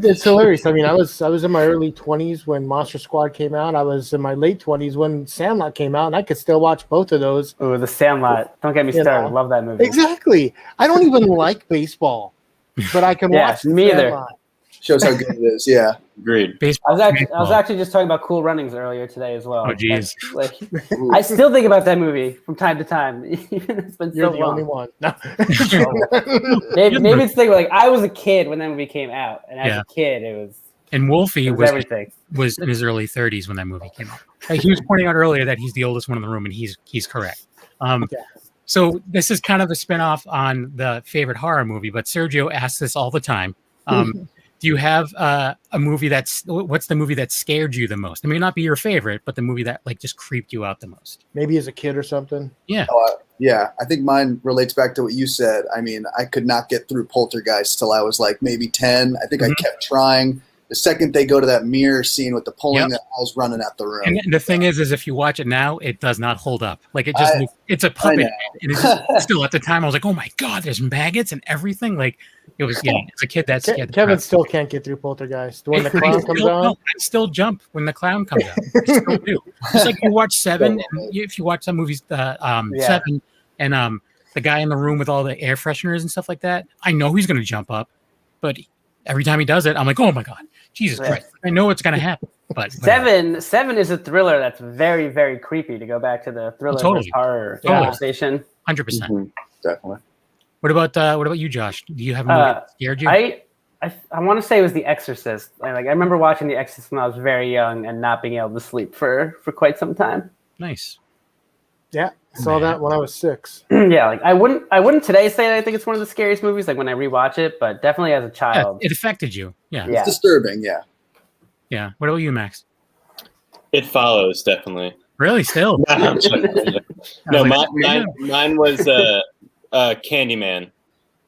It's hilarious. I mean, I was in my early 20s when Monster Squad came out. I was in my late 20s when Sandlot came out, and I could still watch both of those. Oh, The Sandlot! Don't get me started. Love that movie. Exactly. I don't even like baseball, but I can watch. Me either. Sandlot. Shows how good it is. Yeah. Agreed. I was actually just talking about Cool Runnings earlier today as well. Oh, geez. Like, I still think about that movie from time to time. It's been You're so the long. only one. No. Maybe it's thinking like I was a kid when that movie came out, and as a kid, it was. And Wolfie was everything. Was in his early 30s when that movie came out. He was pointing out earlier that he's the oldest one in the room, and he's correct. So this is kind of a spinoff on the favorite horror movie, but Sergio asks this all the time. Do you have a movie what's the movie that scared you the most? It may not be your favorite, but the movie that like just creeped you out the most. Maybe as a kid or something. Yeah. Yeah, I think mine relates back to what you said. I mean, I could not get through Poltergeist till I was like maybe 10. I think I kept trying. The second they go to that mirror scene with the pulling, I was running out the room. And the thing is if you watch it now, it does not hold up. Like it's a puppet. And it's just, still at the time, I was like, oh my God, there's maggots and everything. Like it was, as a kid, that scared Kevin still can't get through Poltergeist. When the clown comes on. I still jump when the clown comes out. I still do. Just like you watch Seven, and if you watch some movies, Seven, and the guy in the room with all the air fresheners and stuff like that, I know he's going to jump up, but every time he does it, I'm like, oh my God, Jesus Christ. I know it's going to happen. But Seven is a thriller that's very, very creepy, to go back to the thriller versus horror conversation. 100%. Definitely. What about you, Josh? Do you have a movie that scared you? I want to say it was The Exorcist. I remember watching The Exorcist when I was very young and not being able to sleep for quite some time. Nice. Yeah, saw that when I was 6. Yeah, I wouldn't today say that I think it's one of the scariest movies, when I rewatch it, but definitely as a child. Yeah, it affected you. Yeah. It's disturbing, yeah. Yeah. What about you, Max? It Follows, definitely. Really? Still? No, mine was Candyman.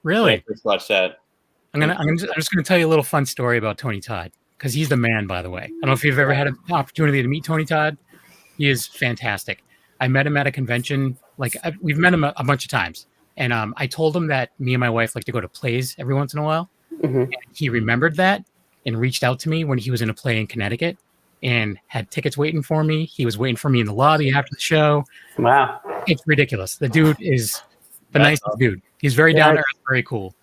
Really? I just watched that. I'm just gonna tell you a little fun story about Tony Todd, because he's the man, by the way. I don't know if you've ever had an opportunity to meet Tony Todd. He is fantastic. I met him at a convention. We've met him a bunch of times, and I told him that me and my wife like to go to plays every once in a while. Mm-hmm. And he remembered that and reached out to me when he was in a play in Connecticut and had tickets waiting for me. He was waiting for me in the lobby after the show. Wow, it's ridiculous. The dude is the nicest dude. He's very down to earth, very cool.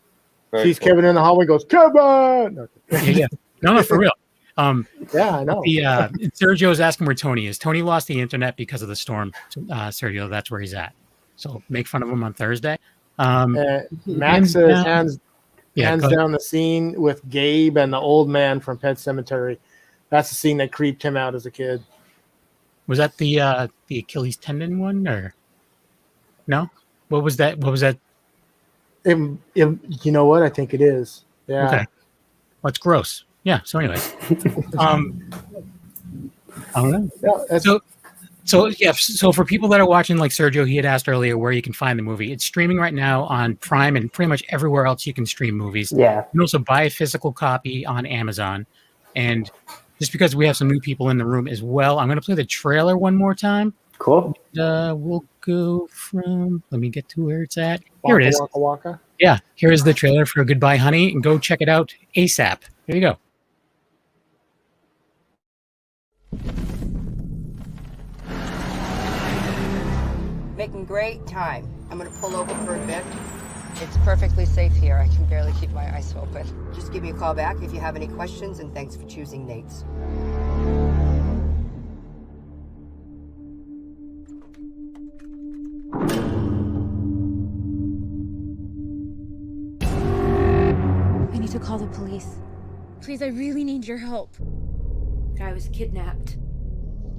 Sees Kevin in the hallway, goes, Kevin! Yeah. No, for real. Yeah, I know. Sergio is asking where Tony is. Tony lost the internet because of the storm. Sergio, that's where he's at. So make fun of him on Thursday. Max says hands down the scene with Gabe and the old man from Pet Sematary. That's the scene that creeped him out as a kid. Was that the Achilles tendon one, or no? What was that? You know what? I think it is. Yeah. Okay. Well, it's gross. Yeah. So anyway, I don't know. Yeah, So for people that are watching, like Sergio, he had asked earlier where you can find the movie. It's streaming right now on Prime and pretty much everywhere else you can stream movies. Yeah. You can also buy a physical copy on Amazon. And just because we have some new people in the room as well, I'm going to play the trailer one more time. Cool. We'll go from, let me get to where it's at. Here it is. Waka Waka. Yeah, here is the trailer for Goodbye Honey, and go check it out ASAP. Here you go. Making great time. I'm gonna pull over for a bit. It's perfectly safe here. I can barely keep my eyes open. Just give me a call back if you have any questions, and thanks for choosing Nate's. I need to call the police. Please, I really need your help. Guy was kidnapped.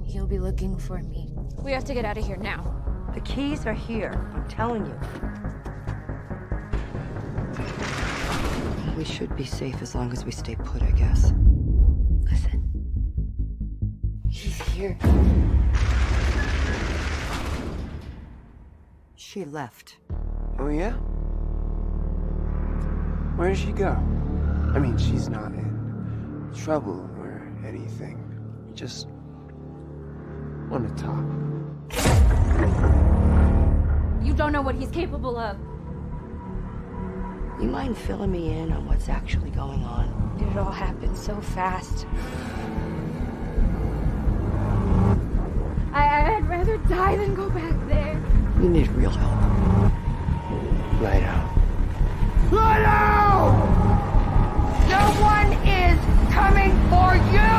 He'll be looking for me. We have to get out of here now. The keys are here. I'm telling you. We should be safe as long as we stay put, I guess. Listen. He's here. She left. Oh, yeah? Where did she go? I mean, she's not in trouble or anything. We just want to talk. You don't know what he's capable of. You mind filling me in on what's actually going on? It all happened so fast. I'd rather die than go back there. You need real help. Light out. Light out! No one is coming for you!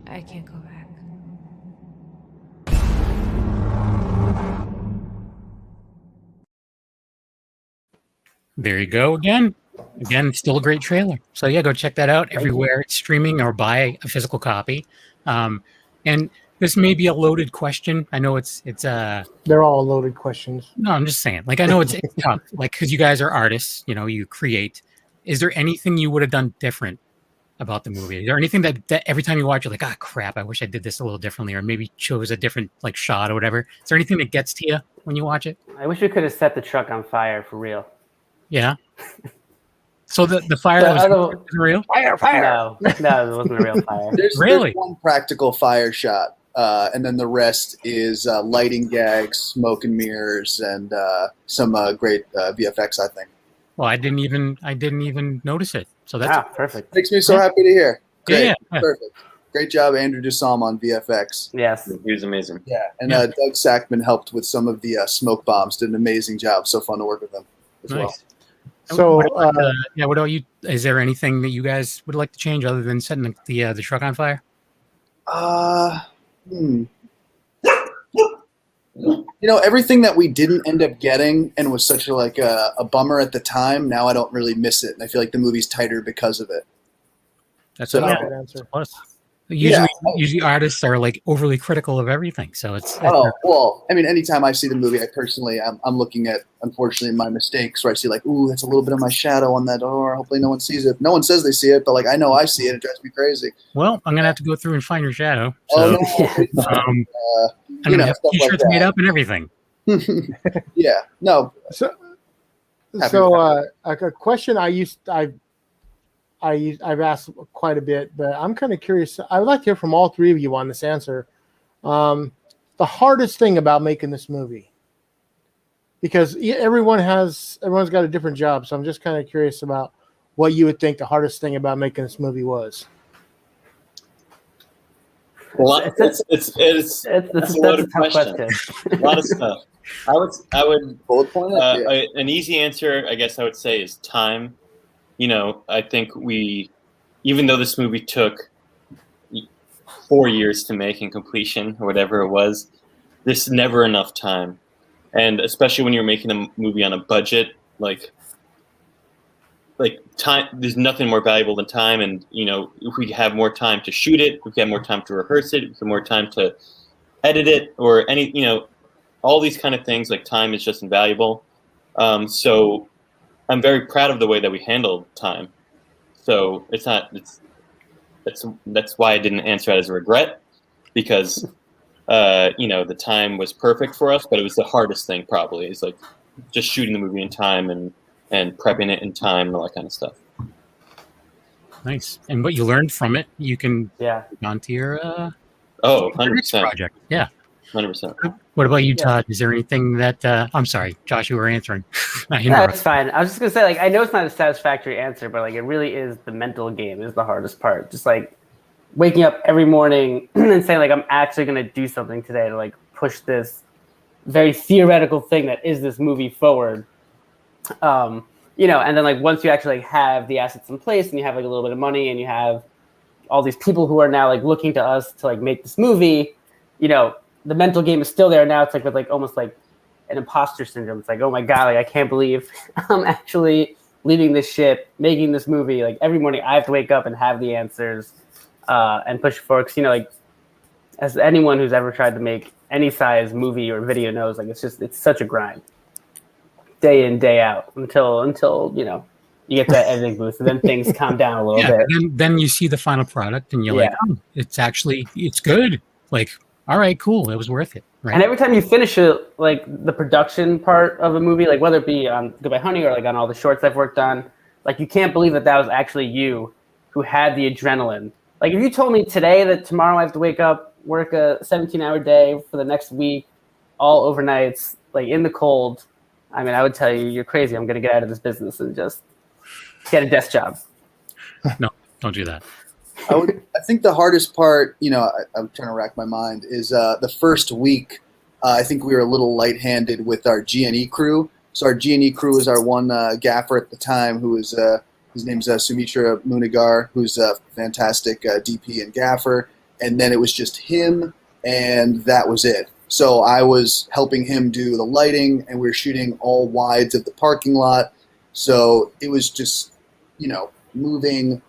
I can't go back. There you go again. Again, still a great trailer. So yeah, go check that out everywhere it's streaming, or buy a physical copy. And this may be a loaded question. I know it's they're all loaded questions. No, I'm just saying. I know it's tough. Because you guys are artists, you create. Is there anything you would have done different about the movie? Is there anything that every time you watch, you're like, ah, crap, I wish I did this a little differently, or maybe chose a different shot or whatever? Is there anything that gets to you when you watch it? I wish we could have set the truck on fire for real. Yeah. So the fire that was real? Fire! No, it wasn't a real fire. There's one practical fire shot, and then the rest is lighting gags, smoke and mirrors, and some great VFX, I think. Well, I didn't even notice it. So that's perfect. Makes me so happy to hear. Great, yeah. Perfect. Great job, Andrew Dussam on VFX. Yes, he was amazing. Yeah, and Doug Sackman helped with some of the smoke bombs. Did an amazing job. So fun to work with him as well. So, what about you? Is there anything that you guys would like to change other than setting the truck on fire? everything that we didn't end up getting and was such a bummer at the time. Now I don't really miss it, and I feel like the movie's tighter because of it. That's So- a Good answer. plus. Usually artists are like overly critical of everything, so it's Well, I mean, anytime I see the movie, I'm looking at, unfortunately, my mistakes where I see like, ooh, that's a little bit of my shadow on that door. Hopefully no one sees it. No one says they see it, but like I know I see it. It drives me crazy. well, I'm gonna have to go through and find your shadow. Oh, So no. I'm gonna have stuff like t-shirts that. made up and everything. Yeah. No. So, Happy a question I've asked quite a bit, but I'm kind of curious. I would like to hear from all three of you on this answer. The hardest thing about making this movie, because everyone's got a different job, so I'm just kind of curious about what you would think the hardest thing about making this movie was. Well, that's a loaded question. A lot of stuff. I would bullet point it. an easy answer, I guess I would say, is time. I think even though this movie took 4 years to make and completion or whatever it was, there's never enough time. And especially when you're making a movie on a budget, like time, there's nothing more valuable than time. And, if we have more time to shoot it, if we have more time to rehearse it, if we have more time to edit it or all these kind of things, like time is just invaluable. So I'm very proud of the way that we handled time. So that's why I didn't answer it as a regret, because the time was perfect for us, but it was the hardest thing probably. It's like just shooting the movie in time and prepping it in time and all that kind of stuff. Nice. And what you learned from it, you can Yeah. put onto your 100%. project. Yeah. 100%. What about you, Todd? Is there anything that I'm sorry, Josh, you were answering? No, it's fine. I was just gonna say, I know it's not a satisfactory answer, but it really is the mental game is the hardest part. Just waking up every morning and saying I'm actually gonna do something today to push this very theoretical thing that is this movie forward. And then once you actually have the assets in place and you have a little bit of money and you have all these people who are now looking to us to make this movie, the mental game is still there. Now it's with almost an imposter syndrome. It's oh my God, I can't believe I'm actually leading this ship, making this movie. Every morning I have to wake up and have the answers and push forward. Because, as anyone who's ever tried to make any size movie or video knows, it's such a grind, day in, day out until you get to that editing booth, and then things calm down a little bit. Then you see the final product, and you're oh, it's good. All right, cool. It was worth it. Right. And every time you finish it, the production part of a movie, whether it be on Goodbye Honey or on all the shorts I've worked on, you can't believe that was actually you who had the adrenaline. If you told me today that tomorrow I have to wake up, work a 17-hour day for the next week, all overnights, in the cold, I would tell you, you're crazy. I'm going to get out of this business and just get a desk job. No, don't do that. I think the hardest part, I'm trying to rack my mind, is the first week. I think we were a little lightheanded with our G&E crew. So our G&E crew is our one gaffer at the time, who is his name's Sumitra Munigar, who's a fantastic DP and gaffer. And then it was just him, and that was it. So I was helping him do the lighting, and we were shooting all wides of the parking lot. So it was just, moving,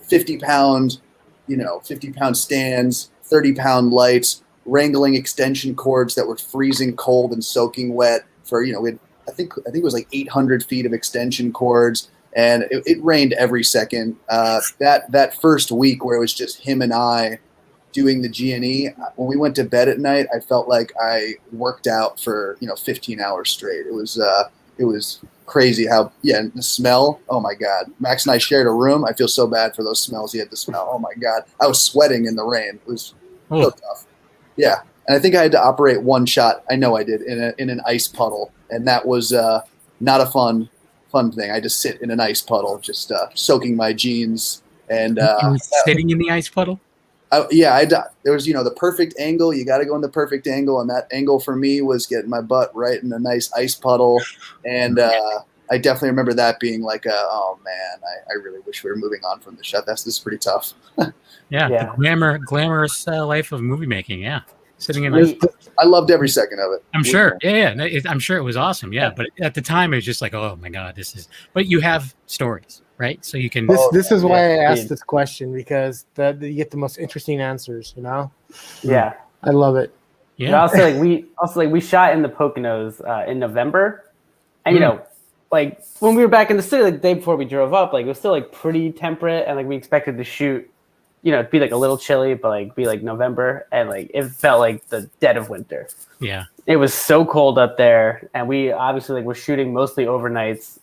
50-pound stands, 30-pound lights, wrangling extension cords that were freezing cold and soaking wet for, we had, I think it was 800 feet of extension cords, and it rained every second. That first week where it was just him and I doing the G&E, when we went to bed at night, I felt like I worked out for 15 hours straight. It was crazy how and the smell. Oh my God, Max and I shared a room. I feel so bad for those smells he had to smell. Oh my God, I was sweating in the rain. It was so tough. Yeah, and I think I had to operate one shot. I know I did in an ice puddle, and that was not a fun thing. I just sit in an ice puddle, just soaking my jeans and sitting in the ice puddle. There was, the perfect angle. You got to go in the perfect angle, and that angle for me was getting my butt right in a nice ice puddle. And I definitely remember that being oh man, I really wish we were moving on from the shot. This is pretty tough. The glamorous life of movie making. Yeah. sitting in my. I loved every second of it. I'm sure. Yeah. I'm sure it was awesome. Yeah. But at the time, it was just like, oh my God, this is. But you have stories, right? So you can. This is why I asked this question, because you get the most interesting answers. You know. Yeah. I love it. Yeah. But also we shot in the Poconos in November, and you know, like when we were back in the city, like the day before we drove up, like it was still like pretty temperate, and like we expected to shoot, you know, it'd be like a little chilly, but like be like November, and like it felt like the dead of winter. Yeah. It was so cold up there, and we obviously like were shooting mostly overnights.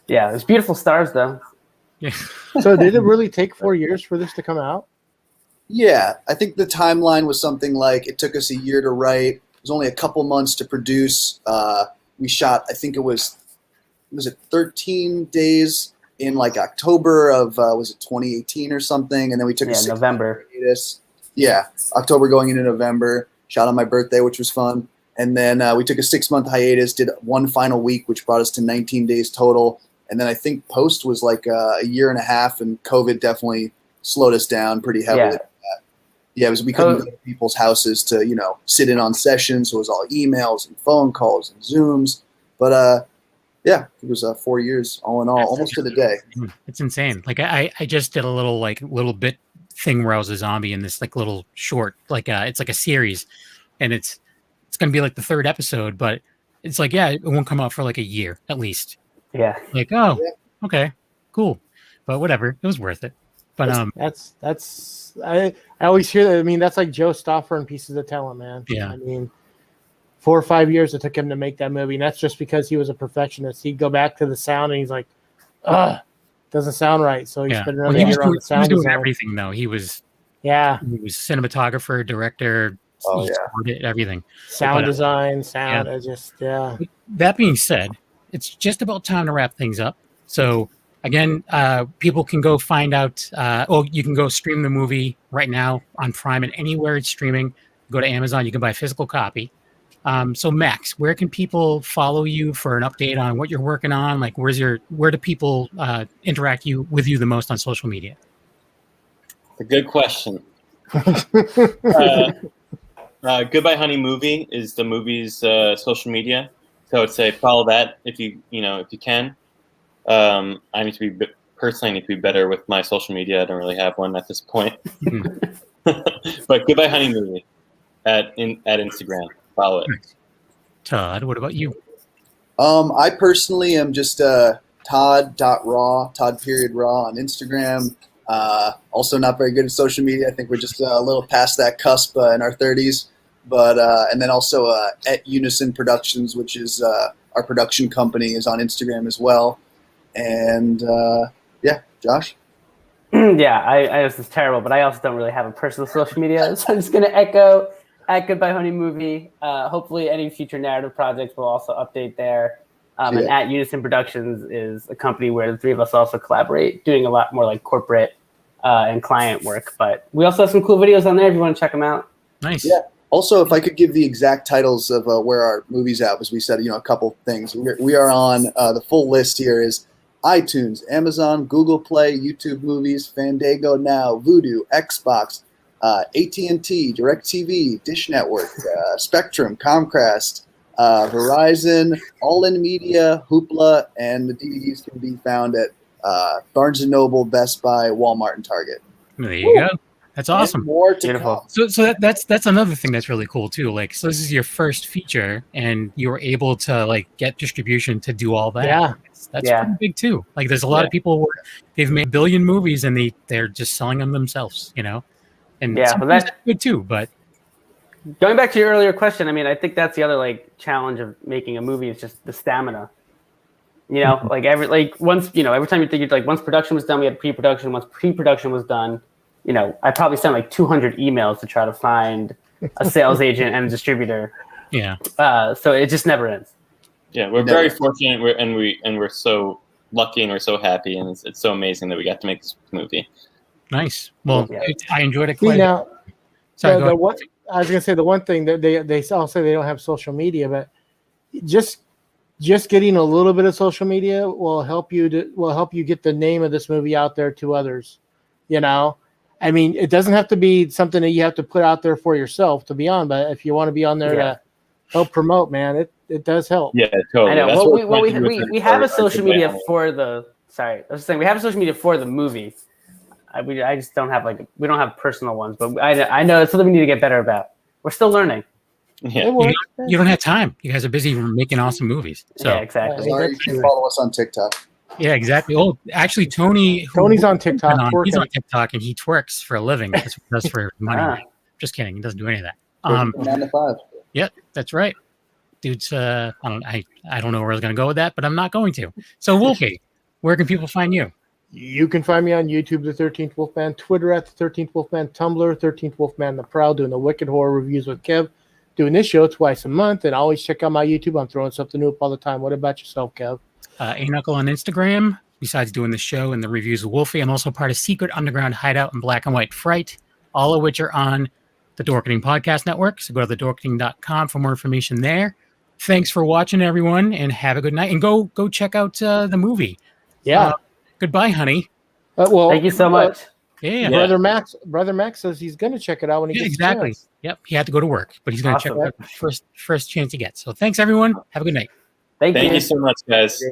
Yeah, it was beautiful stars though. Yeah. So did it really take 4 years for this to come out? Yeah, I think the timeline was something like it took us a year to write. It was only a couple months to produce. We shot, I think it was 13 days in like October of, was it 2018 or something? And then we took a November. hiatus. Yeah, October going into November. Shot on my birthday, which was fun. And then we took a 6-month hiatus, did one final week, which brought us to 19 days total. And then I think post was like a year and a half, and COVID definitely slowed us down pretty heavily. Yeah, we couldn't go to people's houses to, you know, sit in on sessions. So it was all emails and phone calls and Zooms. But yeah, it was 4 years all in all, almost to the day. It's insane. Like I just did a little bit thing where I was a zombie in this like little short, like it's like a series, and it's gonna be like the 3rd episode, but it's like, yeah, it won't come out for like a year at least. Yeah. Like, oh, okay, cool, but whatever, it was worth it. But I always hear that. I mean, that's like Joe Stoffer in Pieces of Talent, man. Yeah. I mean, 4 or 5 years it took him to make that movie, and that's just because he was a perfectionist. He'd go back to the sound, and he's like, doesn't sound right. So he spent another year on the sound. He was doing everything, though. He was cinematographer, director, everything. Sound design, sound. Yeah. That being said, it's just about time to wrap things up. So again, people can go find out. You can go stream the movie right now on Prime and anywhere it's streaming. Go to Amazon. You can buy a physical copy. So Max, where can people follow you for an update on what you're working on? Like, where do people interact with you the most on social media? A good question. Goodbye Honey Movie is the movie's social media. So I would say follow that if you can. I need to be better with my social media. I don't really have one at this point. But Goodbye Honey Movie at Instagram. Follow it. Todd, what about you? I personally am just Todd.raw, Todd.raw on Instagram. Also not very good at social media. I think we're just a little past that cusp in our 30s. But and then also at Unison Productions, which is our production company, is on Instagram as well. And yeah, Josh? Yeah, I know this is terrible, but I also don't really have a personal social media, so I'm just going to echo at Goodbye Honey Movie. Hopefully any future narrative projects will also update there. And at Unison Productions is a company where the three of us also collaborate, doing a lot more like corporate and client work. But we also have some cool videos on there if you want to check them out. Nice. Yeah. Also, if I could give the exact titles of where our movie's out, as we said, a couple things. We are on the full list here is iTunes, Amazon, Google Play, YouTube Movies, Fandango Now, Vudu, Xbox, AT&T, DirecTV, Dish Network, Spectrum, Comcast, Verizon, All In Media, Hoopla, and the DVDs can be found at Barnes & Noble, Best Buy, Walmart, and Target. There you go. That's awesome. And more to come. So that's another thing that's really cool too. Like, so this is your first feature, and you were able to like get distribution to do all that. Yeah, that's pretty big too. Like, there's a lot of people where they've made 1 billion movies and they're just selling them themselves, And but that's good too. But going back to your earlier question, I mean, I think that's the other like challenge of making a movie is just the stamina. Like every time you think like once production was done, we had pre-production. Once pre-production was done, I probably sent like 200 emails to try to find a sales agent and a distributor. Yeah. So it just never ends. Yeah, we're very fortunate, we're so lucky, and we're so happy, and it's so amazing that we got to make this movie. Nice. Well, I enjoyed it See, quite. now, Sorry, I was gonna say the one thing that they all say they don't have social media, but just getting a little bit of social media will help you get the name of this movie out there to others. I mean, it doesn't have to be something that you have to put out there for yourself to be on, but if you want to be on there to help promote, man, it does help. Yeah, totally. I know. That's Well, what we have a social media for the. Sorry, I was saying we have a social media for the movie. I just don't have we don't have personal ones, but I know it's something we need to get better about. We're still learning. Yeah. You don't have time. You guys are busy making awesome movies. So. Yeah, exactly. You can follow us on TikTok. Yeah, exactly. Oh, actually, Tony's on TikTok. He's on TikTok and he twerks for a living. That's what he does for money. Just kidding. He doesn't do any of that. 9 to 5. Yep, that's right. Dude's. I don't know where I was going to go with that, but I'm not going to. So, Wolfie, where can people find you? You can find me on YouTube, The 13th Wolfman, Twitter at The 13th Wolfman, Tumblr, 13th Wolfman the Proud, doing the Wicked Horror reviews with Kev, doing this show twice a month, and always check out my YouTube. I'm throwing something new up all the time. What about yourself, Kev? A-Knuckle on Instagram. Besides doing the show and the reviews of Wolfie, I'm also part of Secret Underground Hideout and Black and White Fright, all of which are on the Dorkening Podcast Network. So go to thedorkening.com for more information there. Thanks for watching, everyone, and have a good night. And go check out the movie. Yeah. Goodbye, honey. Well, thank you so much. Yeah. Brother Max says he's going to check it out when he gets exactly. a chance. Yep. He had to go to work, but he's going to check it out first chance he gets. So thanks, everyone. Have a good night. Thank you so much, guys.